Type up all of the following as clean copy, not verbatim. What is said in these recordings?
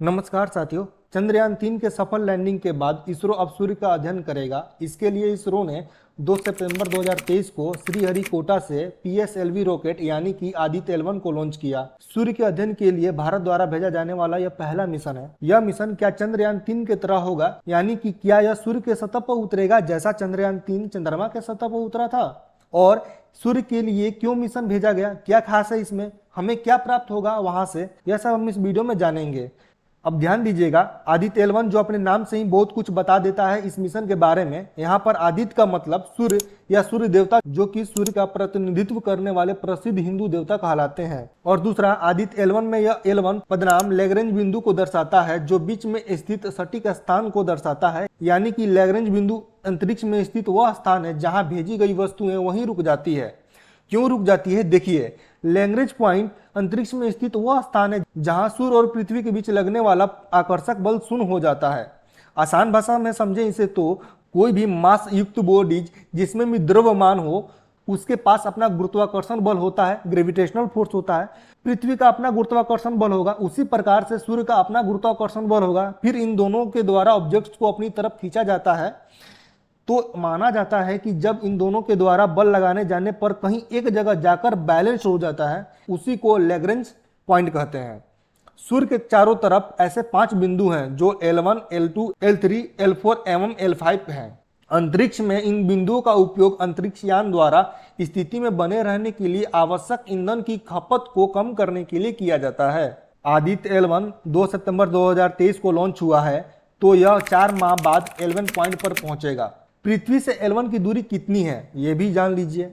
नमस्कार साथियों। चंद्रयान 3 के सफल लैंडिंग के बाद इसरो अब सूर्य का अध्ययन करेगा। इसके लिए इसरो ने 2 सितंबर 2023 को श्रीहरिकोटा से PSLV रॉकेट यानी कि आदित्य-L1 को लॉन्च किया। सूर्य के अध्ययन के लिए भारत द्वारा भेजा जाने वाला यह पहला मिशन है। यह मिशन क्या चंद्रयान 3 की तरह होगा, यानी कि क्या यह सूर्य के सतह पर उतरेगा जैसा चंद्रयान 3 चंद्रमा के सतह पर उतरा था? और सूर्य के लिए क्यों मिशन भेजा गया, क्या खास है इसमें, हमें क्या प्राप्त होगा वहां से, यह सब हम इस वीडियो में जानेंगे। अब ध्यान दीजिएगा, आदित्य-L1 जो अपने नाम से ही बहुत कुछ बता देता है इस मिशन के बारे में। यहाँ पर आदित्य का मतलब सूर्य या सूर्य देवता, जो कि सूर्य का प्रतिनिधित्व करने वाले प्रसिद्ध हिंदू देवता कहलाते हैं। और दूसरा, आदित्य-L1 में यह L1 पदनाम लैग्रेंज बिंदु को दर्शाता है, जो बीच में स्थित सटीक स्थान को दर्शाता है। यानी कि लैग्रेंज बिंदु अंतरिक्ष में स्थित वह स्थान है जहाँ भेजी गई वस्तुएं वहीं रुक जाती है। क्यों रुक जाती है? देखिए, लैग्रेंज पॉइंट अंतरिक्ष में स्थित वह स्थान है जहां सूर्य और पृथ्वी के बीच लगने वाला आकर्षक बल शून्य हो जाता है। आसान भाषा में समझे इसे तो कोई भी मास युक्त बॉडीज जिसमें भी द्रव्यमान हो, उसके पास अपना गुरुत्वाकर्षण बल होता है, ग्रेविटेशनल फोर्स होता है। पृथ्वी का अपना गुरुत्वाकर्षण बल होगा, उसी प्रकार से सूर्य का अपना गुरुत्वाकर्षण बल होगा। फिर इन दोनों के द्वारा ऑब्जेक्ट्स को अपनी तरफ खींचा जाता है। तो माना जाता है कि जब इन दोनों के द्वारा बल लगाने जाने पर कहीं एक जगह जाकर बैलेंस हो जाता है, उसी को लैग्रेंज पॉइंट कहते हैं। सूर्य के चारों तरफ ऐसे 5 बिंदु हैं जो L1, L2, L3, L4 एवं L5 हैं। अंतरिक्ष में इन बिंदुओं का उपयोग अंतरिक्षयान द्वारा स्थिति में बने रहने के लिए आवश्यक ईंधन की खपत को कम करने के लिए किया जाता है। आदित्य-L1 2 सितंबर 2023 को लॉन्च हुआ है, तो यह 4 माह बाद L1 पॉइंट पर पहुंचेगा। पृथ्वी से L1 की दूरी कितनी है, यह भी जान लीजिए।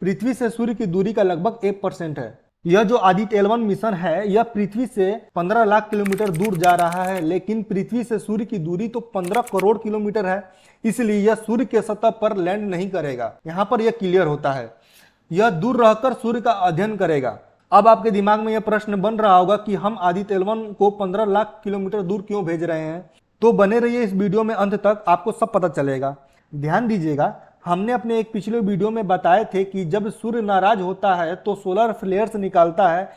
पृथ्वी से सूर्य की दूरी का लगभग 1% है। यह जो आदित्य-L1 मिशन है, यह पृथ्वी से 15 लाख किलोमीटर दूर जा रहा है, लेकिन पृथ्वी से सूर्य की दूरी तो 15 करोड़ किलोमीटर है, इसलिए यह सूर्य के सतह पर लैंड नहीं करेगा। यहाँ पर यह क्लियर होता है, यह दूर रहकर सूर्य का अध्ययन करेगा। अब आपके दिमाग में यह प्रश्न बन रहा होगा कि हम आदित्य-L1 को 15 लाख किलोमीटर दूर क्यों भेज रहे हैं? तो बने रहिए इस वीडियो में अंत तक, आपको सब पता चलेगा। ध्यान दीजिएगा, हमने अपने एक पिछले वीडियो में बताए थे कि जब सूर्य नाराज होता है तो सोलर फ्लेयर्स निकालता है।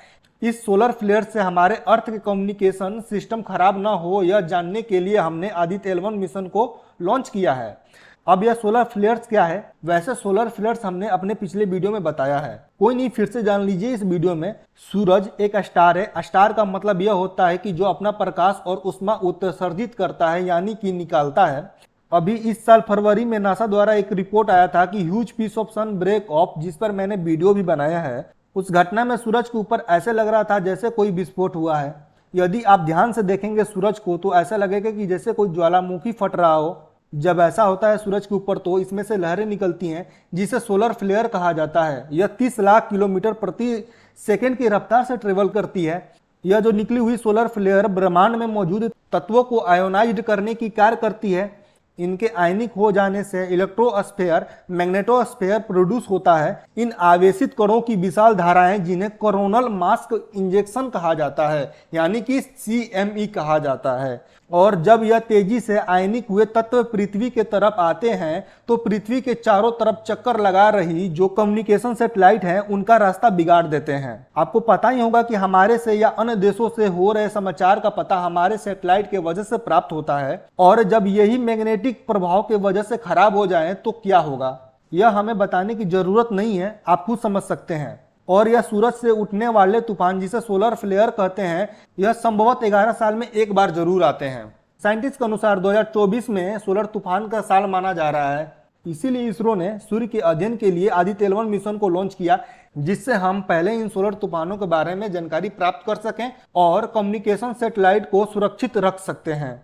इस सोलर फ्लेयर से हमारे अर्थ के कम्युनिकेशन सिस्टम खराब ना हो, यह जानने के लिए हमने आदित्य-L1 मिशन को लॉन्च किया है। अब यह सोलर फ्लेयर्स क्या है? वैसे सोलर फ्लेयर्स हमने अपने पिछले वीडियो में बताया है, कोई नहीं, फिर से जान लीजिए इस वीडियो में। सूरज एक स्टार है। स्टार का मतलब यह होता है कि जो अपना प्रकाश और ऊष्मा उत्सर्जित करता है, यानी कि निकालता है। अभी इस साल फरवरी में नासा द्वारा एक रिपोर्ट आया था कि huge piece of sun break off, जिस पर मैंने वीडियो भी बनाया है। उस घटना में सूरज के ऊपर ऐसे लग रहा था जैसे कोई विस्फोट हुआ है। यदि आप ध्यान से देखेंगे सूरज को तो ऐसा लगेगा कि जैसे कोई ज्वालामुखी फट रहा हो। जब ऐसा होता है सूरज के ऊपर तो इसमें से लहरें निकलती हैं, जिसे सोलर फ्लेयर कहा जाता है। यह 30 लाख किलोमीटर प्रति सेकेंड की रफ्तार से ट्रेवल करती है। यह जो निकली हुई सोलर फ्लेयर ब्रह्मांड में मौजूद तत्वों को आयोनाइज्ड करने की कार्य करती है। इनके आयनिक हो जाने से इलेक्ट्रोस्फेयर, मैग्नेटोस्फेयर प्रोड्यूस होता है। इन आवेशित कणों की विशाल धाराएं, जिन्हें कोरोनल मास इंजेक्शन कहा जाता है, यानी कि CME कहा जाता है। और जब यह तेजी से आयनिक हुए तत्व पृथ्वी के तरफ आते हैं तो पृथ्वी के चारों तरफ चक्कर लगा रही जो कम्युनिकेशन सैटेलाइट हैं, उनका रास्ता बिगाड़ देते हैं। आपको पता ही होगा कि हमारे से या अन्य देशों से हो रहे समाचार का पता हमारे सैटेलाइट के वजह से प्राप्त होता है। और जब यही मैग्नेटिक प्रभाव के वजह से खराब हो जाए तो क्या होगा, यह हमें बताने की जरूरत नहीं है, आप खुद समझ सकते हैं। और यह सूरज से उठने वाले तूफान, जिसे सोलर फ्लेयर कहते हैं, यह संभवतः 11 साल में एक बार जरूर आते हैं। साइंटिस्ट के अनुसार 2024 में सोलर तूफान का साल माना जा रहा है। इसीलिए इसरो ने सूर्य के अध्ययन के लिए आदित्य-L1 मिशन को लॉन्च किया, जिससे हम पहले इन सोलर तूफानों के बारे में जानकारी प्राप्त कर सकें और कम्युनिकेशन सैटेलाइट को सुरक्षित रख सकते हैं।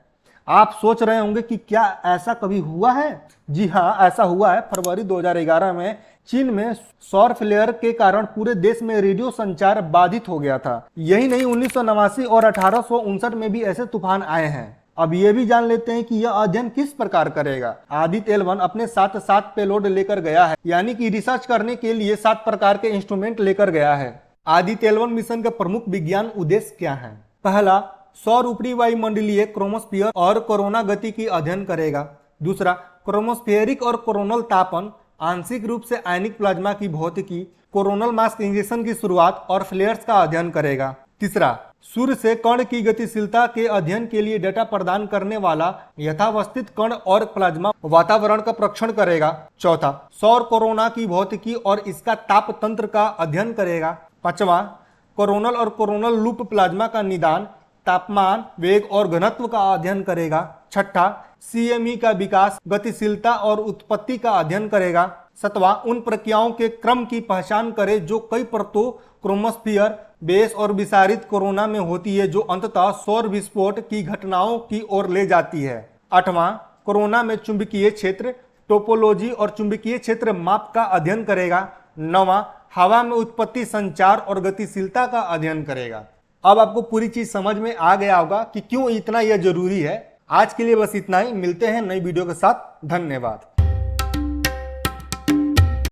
आप सोच रहे होंगे कि क्या ऐसा कभी हुआ है? जी हाँ, ऐसा हुआ है। फरवरी 2011 में चीन में सौर फ्लेयर के कारण पूरे देश में रेडियो संचार बाधित हो गया था। यही नहीं, 1989 और 1859 में भी ऐसे तूफान आए हैं। अब ये भी जान लेते हैं कि यह अध्ययन किस प्रकार करेगा। आदित्य-L1 अपने साथ 7 पेलोड लेकर गया है, यानी कि रिसर्च करने के लिए 7 प्रकार के इंस्ट्रूमेंट लेकर गया है। आदित्य-L1 मिशन का प्रमुख विज्ञान उद्देश्य क्या है? पहला, सौर ऊपरी वायुमंडलीय क्रोमोस्फीयर और कोरोना गति की अध्ययन करेगा। दूसरा, क्रोमोस्फेरिक और कोरोनल तापन, आंशिक रूप से आयनिक प्लाज्मा की भौतिकी, कोरोनल मास इंजेक्शन की शुरुआत और फ्लेयर्स का अध्ययन करेगा। तीसरा, सूर्य से कण की गतिशीलता के अध्ययन के लिए डेटा प्रदान करने वाला यथावस्थित कण और प्लाज्मा वातावरण का परीक्षण करेगा। चौथा, सौर कोरोना की भौतिकी और इसका ताप तंत्र का अध्ययन करेगा। पांचवा, कोरोनल और कोरोनल लूप प्लाज्मा का निदान, तापमान, वेग और घनत्व का अध्ययन करेगा। छठा, CME का विकास, गतिशीलता और उत्पत्ति का अध्ययन करेगा। सातवां, उन प्रक्रियाओं के क्रम की पहचान करे जो कई परतों क्रोमोस्फीयर, बेस और विसारित कोरोना में होती है, जो अंततः सौर विस्फोट की घटनाओं की ओर ले जाती है। आठवां, कोरोना में चुंबकीय क्षेत्र टोपोलॉजी और चुंबकीय क्षेत्र माप का अध्ययन करेगा। नवां, हवा में उत्पत्ति, संचार और गतिशीलता का अध्ययन करेगा। अब आपको पूरी चीज समझ में आ गया होगा कि क्यों इतना यह जरूरी है। आज के लिए बस इतना ही, मिलते हैं नई वीडियो के साथ। धन्यवाद।